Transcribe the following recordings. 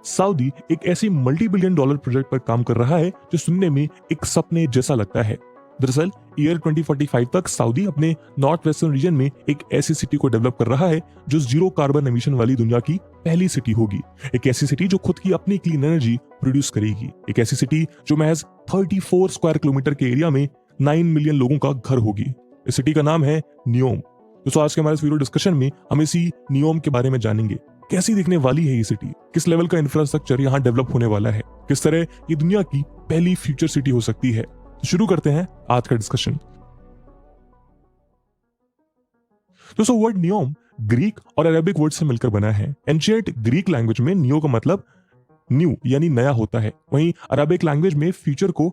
Saudi एक ऐसी multi billion dollar project पर काम कर रहा है जो सुनने में एक सपने जैसा लगता है। दरअसल ईयर 2045 तक सऊदी अपने नॉर्थ वेस्टर्न रीजन में एक ऐसी सिटी को डेवलप कर रहा है जो जीरो कार्बन एमिशन वाली दुनिया की पहली सिटी होगी। एक ऐसी सिटी जो खुद की अपनी क्लीन एनर्जी प्रोड्यूस करेगी। एक ऐसी सिटी जो महज 34 स्क्वायर किलोमीटर के एरिया में 9 मिलियन लोगों का घर होगी। इस सिटी का नाम है नियोम। दोस्तों आज के हमारे इस वीडियो डिस्कशन में हम इसी नियोम के बारे में जानेंगे। कैसी दिखने वाली है ये सिटी, किस लेवल का इंफ्रास्ट्रक्चर यहाँ डेवलप होने वाला है, किस तरह ये दुनिया की पहली फ्यूचर सिटी हो सकती है। तो शुरू करते हैं आज का डिस्कशन। दोस्तों वर्ड नियोम ग्रीक और अरेबिक वर्ड से मिलकर बना है। एंशिएंट ग्रीक लैंग्वेज में नियो का मतलब न्यू यानी नया होता है। वहीं अरेबिक लैंग्वेज में फ्यूचर को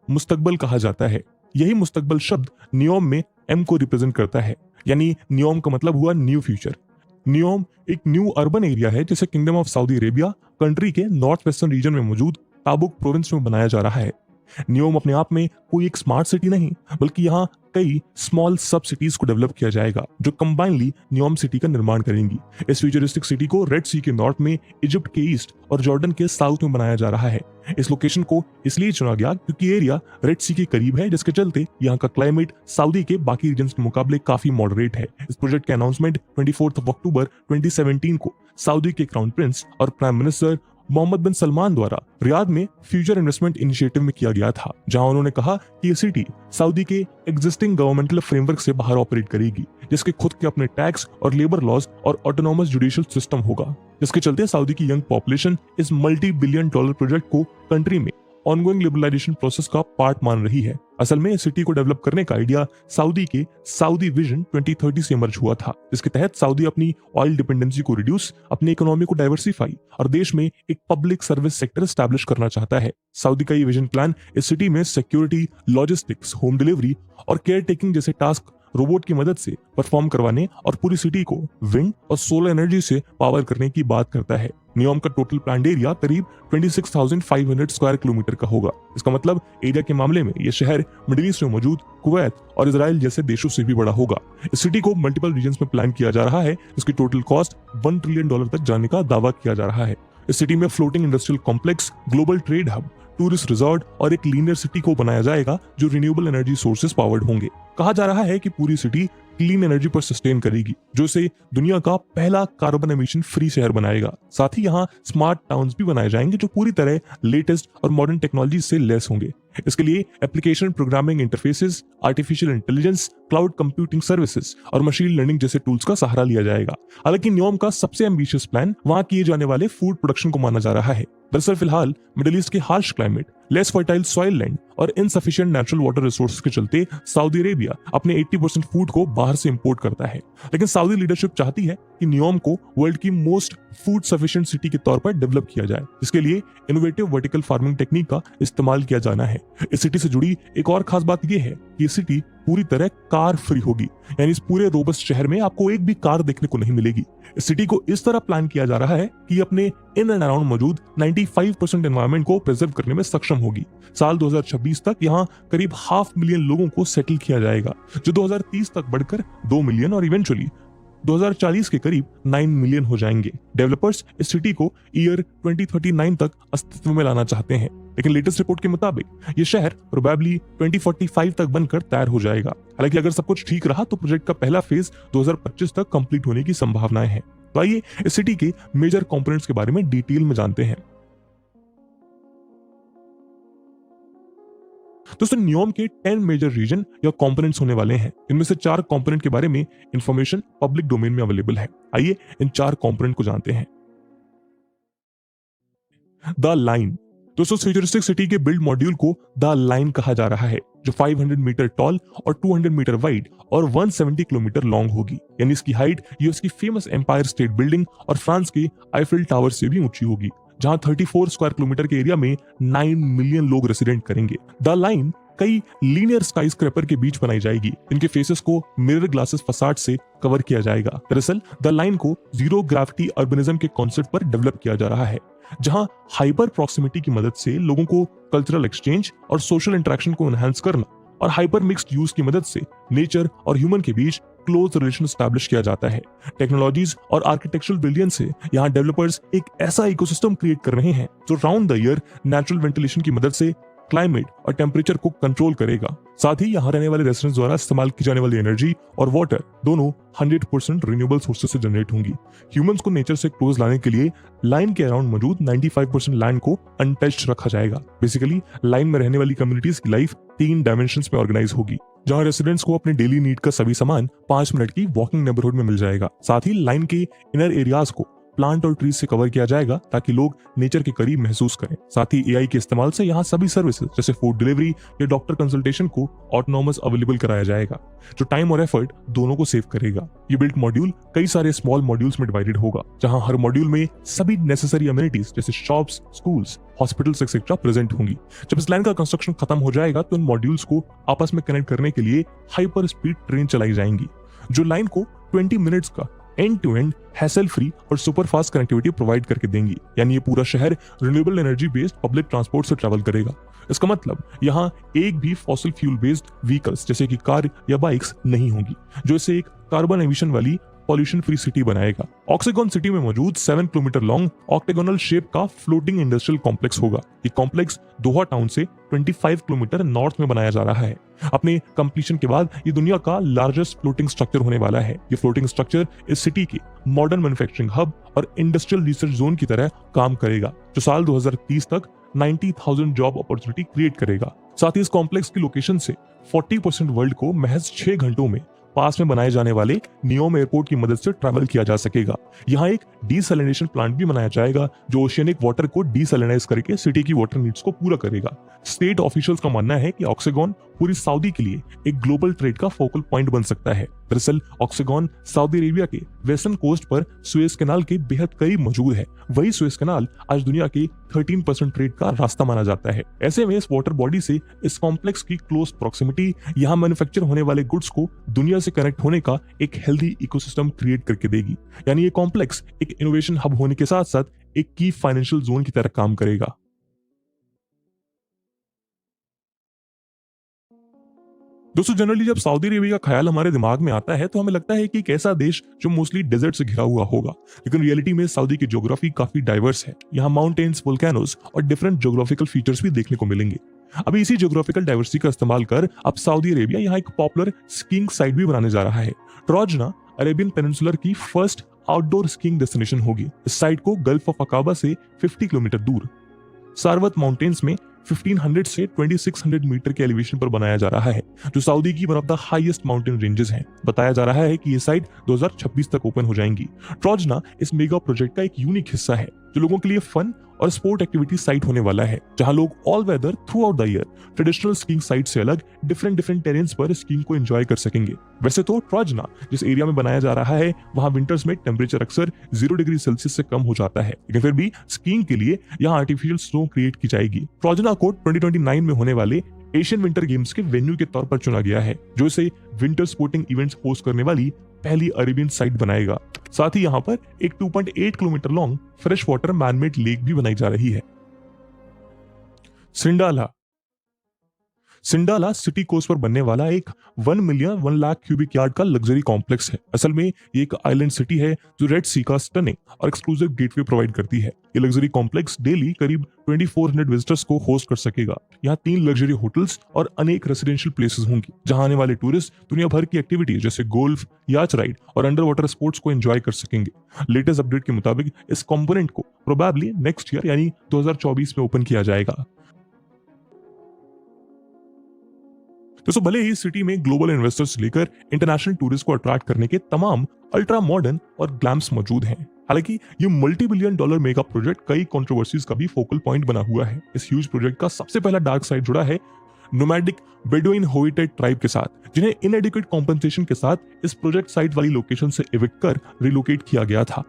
मुस्तकबल कहा जाता है। यही मुस्तकबल शब्द नियोम में एम को रिप्रेजेंट करता है, यानी नियोम का मतलब हुआ न्यू फ्यूचर। नियोम एक न्यू अर्बन एरिया है जिसे kingdom of Saudi Arabia country के नॉर्थ वेस्टर्न रीजन में मौजूद ताबुक प्रोविंस में बनाया जा रहा है। नियोम अपने आप में कोई एक स्मार्ट सिटी नहीं, बल्कि यहाँ कई स्मॉल सब सिटीज को डेवलप किया जाएगा जो कंबाइनली नियोम सिटी का निर्माण करेंगी। इस फ्यूचरिस्टिक सिटी को रेड सी के नॉर्थ में, इजिप्ट के ईस्ट और जॉर्डन के साउथ में बनाया जा रहा है। इस लोकेशन को इसलिए चुना गया क्योंकि एरिया रेड सी के करीब है, जिसके चलते यहाँ का क्लाइमेट सऊदी के बाकी रीजन्स के मुकाबले काफी मॉडरेट है। इस प्रोजेक्ट के अनाउंसमेंट 24 अक्टूबर 2017 को सऊदी के क्राउन प्रिंस और प्राइम मिनिस्टर मोहम्मद बिन सलमान द्वारा रियाद में फ्यूचर इन्वेस्टमेंट इनिशिएटिव में किया गया था, जहां उन्होंने कहा कि ये सिटी सऊदी के एग्जिस्टिंग गवर्नमेंटल फ्रेमवर्क से बाहर ऑपरेट करेगी, जिसके खुद के अपने टैक्स और लेबर लॉज और ऑटोनॉमस जुडिशियल सिस्टम होगा, जिसके चलते सऊदी की यंग पॉपुलेशन इस मल्टी बिलियन डॉलर प्रोजेक्ट को कंट्री में ऑनगोइंग लिबरलाइजेशन प्रोसेस का पार्ट मान रही है। असल में इस सिटी को डेवलप करने का आइडिया सऊदी के सऊदी विजन 2030 से इमर्ज हुआ था, जिसके तहत सऊदी अपनी ऑयल डिपेंडेंसी को रिड्यूस, अपनी इकोनॉमी को डाइवर्सिफाई और देश में एक पब्लिक सर्विस सेक्टर एस्टैब्लिश करना चाहता है। सऊदी का ये विजन प्लान इस सिटी में सिक्योरिटी, लॉजिस्टिक्स, होम डिलीवरी और केयर टेकिंग जैसे टास्क रोबोट की मदद से परफॉर्म करवाने और पूरी सिटी को विंड और सोलर एनर्जी से पावर करने की बात करता है। नियोम का टोटल प्लान्ड एरिया करीब 26,500 स्क्वायर किलोमीटर का होगा। इसका मतलब एरिया के मामले में यह शहर मिडिल ईस्ट में मौजूद कुवैत और इजराइल जैसे देशों से भी बड़ा होगा। इस सिटी को मल्टीपल रीजन्स में प्लान किया जा रहा है, जिसकी टोटल कॉस्ट $1 ट्रिलियन तक जाने का दावा किया जा रहा है। इस सिटी में floating industrial complex, global trade hub, tourist resort और एक लीनियर सिटी को बनाया जाएगा जो रिन्यूएबल एनर्जी सोर्सेस पावर्ड होंगे। कहा जा रहा है कि पूरी सिटी क्लीन एनर्जी पर सस्टेन करेगी, जो इसे दुनिया का पहला कार्बन एमिशन फ्री शहर बनाएगा। साथ ही यहाँ स्मार्ट टाउन्स भी बनाए जाएंगे जो पूरी तरह लेटेस्ट और मॉडर्न टेक्नोलॉजी से लेस होंगे। इसके लिए application programming interfaces, artificial intelligence, cloud computing services और मशीन लर्निंग जैसे टूल्स का सहारा लिया जाएगा। हालांकि नियोम का सबसे एम्बिशियस प्लान वहां किए जाने वाले फूड प्रोडक्शन को माना जा रहा है। दरअसल फिलहाल मिडिल ईस्ट के harsh climate, less fertile soil land और इनसफिशिएंट नेचुरल वाटर रिसोर्सेज के चलते सऊदी अरेबिया अपने 80% फूड को बाहर से इंपोर्ट करता है। लेकिन सऊदी लीडरशिप चाहती है कि नियोम को वर्ल्ड की मोस्ट फूड सफिशिएंट सिटी के तौर पर डेवलप किया जाए, जिसके लिए इनोवेटिव वर्टिकल फार्मिंग टेक्निक का इस्तेमाल किया जाना है। इस सिटी से जुड़ी एक और खास बात यह है कि ये सिटी पूरी तरह कार फ्री होगी, यानी इस पूरे रोबस्ट शहर में आपको एक भी कार देखने को नहीं मिलेगी। इस सिटी को इस तरह प्लान किया जा रहा है कि अपने इन एंड अराउंड मौजूद 95% एनवायरनमेंट को प्रिजर्व करने में सक्षम होगी। साल 2026 तक यहाँ करीब 500,000 लोगों को सेटल किया जाएगा, जो 2030 तक बढ़कर 2 मिलियन और इवेंचुअली 2040 के करीब 9 मिलियन हो जाएंगे। डेवलपर्स इस सिटी को ईयर 2039 तक अस्तित्व में लाना चाहते हैं, लेकिन लेटेस्ट रिपोर्ट के मुताबिक ये शहर प्रोबेबली 2045 तक बनकर तैयार हो जाएगा। हालांकि अगर सब कुछ ठीक रहा तो प्रोजेक्ट का पहला फेज 2025 तक कंप्लीट होने की संभावनाएं हैं। तो आइए इस सिटी के मेजर कंपोनेंट्स के बारे में डिटेल में जानते हैं। दोस्तों नियोम के 10 मेजर रीजन या कंपोनेंट्स होने वाले हैं। इनमें से 4 कंपोनेंट के बारे में इंफॉर्मेशन पब्लिक डोमेन में अवेलेबल है। आइए इन 4 कंपोनेंट को जानते हैं। The line. दोस्तों फ्यूचरिस्टिक सिटी के बिल्ड मॉड्यूल को द लाइन कहा जा रहा है, जो 500 मीटर टॉल और 200 मीटर वाइड और 170 किलोमीटर लॉन्ग होगी। यानी इसकी हाइट यूएस की फेमस एम्पायर स्टेट बिल्डिंग और फ्रांस के आईफिल टावर से भी ऊंची होगी, जहां 34 स्क्वायर किलोमीटर के एरिया में 9 मिलियन लोग रेसिडेंट करेंगे। द लाइन कई लीनियर स्काई स्क्रैपर के बीच बनाई जाएगी। इनके फेसेस को मिरर ग्लासेस फसाड से कवर किया जाएगा। दरअसल द लाइन को जीरो ग्रेविटी अर्बनिज्म के कॉन्सेप्ट पर डेवलप किया जा रहा है, जहां हाइपर प्रॉक्सिमिटी की मदद से लोगों को कल्चरल एक्सचेंज और सोशल इंटरेक्शन को एनहांस करना और हाइपर मिक्स्ड यूज की मदद से नेचर और ह्यूमन के बीच क्लोज रिलेशन स्टैब्लिश किया जाता है। टेक्नोलॉजीज और आर्किटेक्चरल ब्रिलियंस से यहाँ डेवलपर्स एक ऐसा इकोसिस्टम क्रिएट कर रहे हैं जो round the year natural ventilation की मदद से क्लाइमेट और टेम्परेचर को कंट्रोल करेगा। साथ ही यहाँ रहने वाले रेसिडेंट्स द्वारा इस्तेमाल की जाने वाली एनर्जी और वाटर दोनों 100% रिन्यूएबल सोर्सेज से जनरेट होंगी। ह्यूमंस को नेचर से क्लोज लाने के लिए लाइन के अराउंड मौजूद 95% लैंड को अनटच्ड रखा जाएगा। बेसिकली लाइन में रहने वाली कम्युनिटीज की लाइफ 3 डायमेंशंस में ऑर्गेनाइज होगी, जहां रेसिडेंट्स को अपने डेली नीड का सभी सामान 5 मिनट की वॉकिंग नेबरहुड में मिल जाएगा। साथ ही लाइन के इनर एरियाज को प्लांट और ट्रीज से कवर किया जाएगा ताकि लोग नेचर के करीब महसूस करें। साथ ही एआई के इस्तेमाल से यहाँ सभी सर्विसेज जैसे फूड डिलीवरी या डॉक्टर कंसल्टेशन को ऑटोनॉमस अवेलेबल कराया जाएगा, जो टाइम और एफर्ट दोनों को सेव करेगा। ये बिल्ट मॉड्यूल कई सारे स्मॉल मॉड्यूल्स में डिवाइडेड होगा, जहां हर मॉड्यूल में सभी नेसेसरी अम्यूनिटीज जैसे shops, schools, hospitals etcetera present होंगी। जब इस लाइन का कंस्ट्रक्शन खत्म हो जाएगा तो इन मॉड्यूल्स को आपस में कनेक्ट करने के लिए हाइपर स्पीड ट्रेन चलाई जाएंगी, जो लाइन को 20 मिनट्स का end to end hassle free और सुपर फास्ट कनेक्टिविटी प्रोवाइड करके देंगी। यानी ये पूरा शहर renewable energy based public transport से ट्रैवल करेगा। इसका मतलब यहाँ एक भी फॉसिल फ्यूल बेस्ड व्हीकल्स जैसे कि कार या बाइक्स नहीं होंगी, जो इसे एक कार्बन एमिशन वाली पॉल्यूशन फ्री सिटी बनाएगा। ऑक्सीगन सिटी में मौजूद 7 किलोमीटर लॉन्ग ऑक्टेगोनल शेप का फ्लोटिंग इंडस्ट्रियल कॉम्प्लेक्स होगा। ये कॉम्प्लेक्स दोहा टाउन से 25 किलोमीटर नॉर्थ में बनाया जा रहा है। अपने कंप्लीशन के बाद ये दुनिया का लार्जेस्ट फ्लोटिंग स्ट्रक्चर होने वाला है। ये फ्लोटिंग स्ट्रक्चर इस सिटी के मॉडर्न मैन्युफैक्चरिंग हब और इंडस्ट्रियल रिसर्च जोन की तरह काम करेगा, जो साल 2030 तक 90,000 जॉब अपॉर्चुनिटी क्रिएट करेगा। साथ ही इस कॉम्प्लेक्स की लोकेशन से 40% वर्ल्ड को महज 6 घंटों में पास में बनाए जाने वाले नियोम एयरपोर्ट की मदद से ट्रैवल किया जा सकेगा। यहाँ एक डीसैलिनेशन प्लांट भी बनाया जाएगा, जो ओशियनिक वाटर को डीसैलिनाइज करके सिटी की वाटर नीड्स को पूरा करेगा। स्टेट ऑफिशियल्स का मानना है कि ऑक्सीगन पूरी सऊदी के लिए एक ग्लोबल ट्रेड का फोकल पॉइंट बन सकता है। दरअसल ऑक्सीगन सऊदी अरेबिया के वेस्टर्न कोस्ट पर सुएज कैनाल के बेहद करीब मौजूद है। वही सुएज कैनाल आज दुनिया के 13% ट्रेड का रास्ता माना जाता है। ऐसे में इस वाटर बॉडी से इस कॉम्प्लेक्स की क्लोज प्रॉक्सिमिटी यहाँ मैन्युफैक्चर होने वाले गुड्स को दुनिया से कनेक्ट होने का एक हेल्दी इकोसिस्टम क्रिएट करके देगी। यानी ये कॉम्प्लेक्स एक इनोवेशन हब होने के साथ साथ एक की फाइनेंशियल जोन की तरह काम करेगा। दोस्तों, जनरली जब सऊदी अरेबिया का ख्याल हमारे दिमाग में आता है तो हमें लगता है कि एक ऐसा देश जो मोस्टली डेजर्ट से घिरा हुआ होगा, लेकिन रियलिटी में सऊदी की ज्योग्राफी काफी डाइवर्स है। यहाँ माउंटेन्स, वोल्केनोज और डिफरेंट ज्योग्राफिकल फीचर्स भी देखने को मिलेंगे। अभी इसी ज्योग्राफिकल डाइवर्सिटी का इस्तेमाल कर अब सऊदी अरेबिया यहाँ एक पॉपुलर स्कीइंग साइट भी बनाने जा रहा है। ट्रोजना अरेबियन पेनिनसुलर की फर्स्ट आउटडोर स्कीइंग डेस्टिनेशन होगी। इस साइट को गल्फ ऑफ अकाबा से 50 किलोमीटर दूर सारवत माउंटेन्स में 1500 से 2600 मीटर के एलिवेशन पर बनाया जा रहा है, जो सऊदी की one of the highest mountain ranges हैं। बताया जा रहा है कि ये साइट 2026 तक ओपन हो जाएंगी। ट्रोजना इस मेगा प्रोजेक्ट का एक यूनिक हिस्सा है, जो लोगों के लिए फन और स्पोर्ट एक्टिविटी साइट होने वाला है, जहां लोग all whether through out the year traditional skiing site से अलग डिफरेंट टेरेन्स पर स्कीइंग को एंजॉय कर सकेंगे। वैसे तो ट्रोजना जिस एरिया में बनाया जा रहा है वहां विंटर्स में टेम्परेचर अक्सर 0 डिग्री सेल्सियस से कम हो जाता है, लेकिन फिर भी स्कीइंग के लिए यहाँ आर्टिफिशियल स्नो क्रिएट की जाएगी। ट्रोजना को 2029 में होने वाले एशियन विंटर गेम्स के वेन्यू के तौर पर चुना गया है, जो इसे विंटर स्पोर्टिंग इवेंट्स होस्ट करने वाली पहली अरेबियन साइट बनाएगा। साथ ही यहाँ पर एक 2.8 kilometre long fresh water manmade lake भी बनाई जा रही है। सिंडाला सिटी कोस्ट पर बनने वाला एक 1 मिलियन 1 लाख क्यूबिक यार्ड का लग्जरी कॉम्प्लेक्स है। असल में ये एक आइलैंड सिटी है जो रेड सी का स्टनिंग और एक्सक्लूसिव गेटवे प्रोवाइड करती है। ये लग्जरी कॉम्प्लेक्स डेली करीब 2400 विजिटर्स को होस्ट कर सकेगा। यहाँ 3 लग्जरी होटल्स और अनेक रेसिडेंशियल प्लेसेस होंगी, जहां आने वाले टूरिस्ट दुनिया भर की एक्टिविटीज जैसे गोल्फ, याच राइड और अंडर वाटर स्पोर्ट्स को एंजॉय कर सकेंगे। लेटेस्ट अपडेट के मुताबिक इस कंपोनेंट को प्रोबेबली नेक्स्ट ईयर यानी 2024 में ओपन किया जाएगा। दोस्तों, भले ही सिटी में ग्लोबल इन्वेस्टर्स से लेकर इंटरनेशनल टूरिस्ट को अट्रैक्ट करने के तमाम अल्ट्रा मॉडर्न और ग्लैम्स मौजूद हैं, हालांकि ये $multi-billion मेगा प्रोजेक्ट कई कंट्रोवर्सीज का भी फोकल पॉइंट बना हुआ है। इस ह्यूज प्रोजेक्ट का सबसे पहला डार्क साइड जुड़ा है नोमैडिक बेडुइन होइटेड ट्राइब के साथ, जिन्हें इनएडिक्वेट कॉम्पेंसेशन के साथ इस प्रोजेक्ट साइट वाली लोकेशन से इविक्ट कर रिलोकेट किया गया था।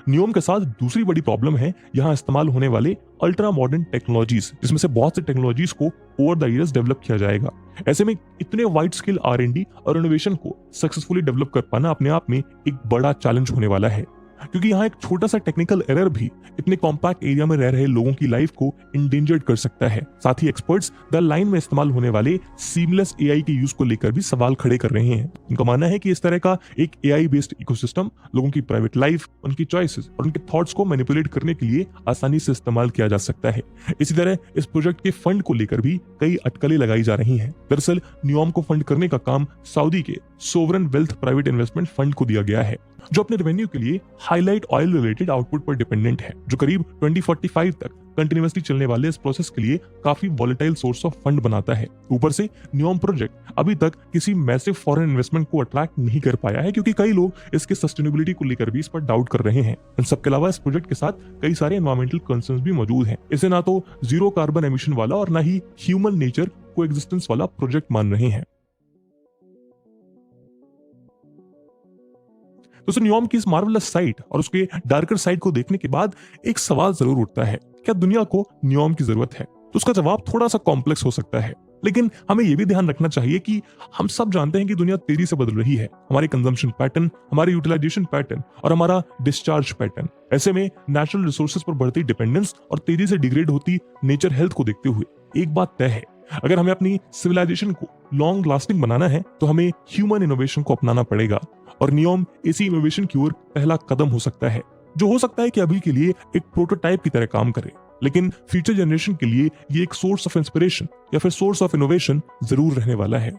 नियम के साथ दूसरी बड़ी प्रॉब्लम है यहाँ इस्तेमाल होने वाले अल्ट्रा मॉडर्न टेक्नोलॉजीज, जिसमें से बहुत से टेक्नोलॉजीज को ओवर द ईयर्स डेवलप किया जाएगा। ऐसे में इतने वाइड स्केल R&D और इनोवेशन को सक्सेसफुली डेवलप कर पाना अपने आप में एक बड़ा चैलेंज होने वाला है। क्योंकि यहाँ एक छोटा सा टेक्निकल एरर भी इतने कॉम्पैक्ट एरिया में रह रहे लोगों की लाइफ को इंडेंजर्ड कर सकता है। साथ ही एक्सपर्ट्स द लाइन में इस्तेमाल होने वाले सीमलेस एआई के यूज को लेकर भी सवाल खड़े कर रहे हैं। उनका मानना है कि इस तरह का एक एआई बेस्ड इकोसिस्टम लोगों की प्राइवेट लाइफ, उनकी चॉइसेस और उनके थॉट्स को मैनिपुलेट करने के लिए आसानी से इस्तेमाल किया जा सकता है। इसी तरह इस प्रोजेक्ट के फंड को लेकर भी कई अटकलें लगाई जा रही हैं। दरअसल न्यूयॉर्म को फंड करने का काम सऊदी के sovereign wealth private investment fund को दिया गया है, जो अपने रेवेन्यू के लिए हाईलाइट ऑयल रिलेटेड आउटपुट पर डिपेंडेंट है, जो करीब 2045 तक कंटिन्यूअसली चलने वाले इस प्रोसेस के लिए काफी वॉलेटाइल सोर्स ऑफ फंड बनाता है। ऊपर से न्यूयॉर्म प्रोजेक्ट अभी तक किसी मैसिव फॉरेन इन्वेस्टमेंट को अट्रैक्ट नहीं कर पाया है, क्योंकि कई लोग इसके सस्टेनेबिलिटी को लेकर भी इस पर डाउट कर रहे हैं। इन सबके अलावा इस प्रोजेक्ट के साथ कई सारे एनवायरमेंटल कंसर्न्स भी मौजूद हैं। इसे ना तो जीरो कार्बन एमिशन वाला और ना ही ह्यूमन नेचर को एग्जिस्टेंस वाला प्रोजेक्ट मान रहे हैं। तो न्यूयॉर्म की इस मार्वलस साइट और उसके डार्कर साइड को देखने के बाद एक सवाल जरूर उठता है, क्या दुनिया को न्यूयॉर्म की जरूरत है? तो उसका जवाब थोड़ा सा कॉम्प्लेक्स हो सकता है, लेकिन हमें यह भी ध्यान रखना चाहिए कि हम सब जानते हैं कि दुनिया तेजी से बदल रही है। हमारे कंजम्पशन पैटर्न, हमारे यूटिलाइजेशन पैटर्न और हमारा डिस्चार्ज पैटर्न। ऐसे में नेचुरल रिसोर्सेज पर बढ़ती डिपेंडेंस और तेजी से डिग्रेड होती नेचर हेल्थ को देखते हुए एक बात तय है, अगर हमें अपनी सिविलाइजेशन को लॉन्ग लास्टिंग बनाना है तो हमें ह्यूमन इनोवेशन को अपनाना पड़ेगा। और न्यूयॉर्म इसी इनोवेशन की ओर पहला कदम हो सकता है, जो हो सकता है कि अभी के लिए एक प्रोटोटाइप की तरह काम करे, लेकिन फ्यूचर जनरेशन के लिए ये एक सोर्स ऑफ इंस्पिरेशन या फिर सोर्स ऑफ इनोवेशन जरूर रहने वाला है।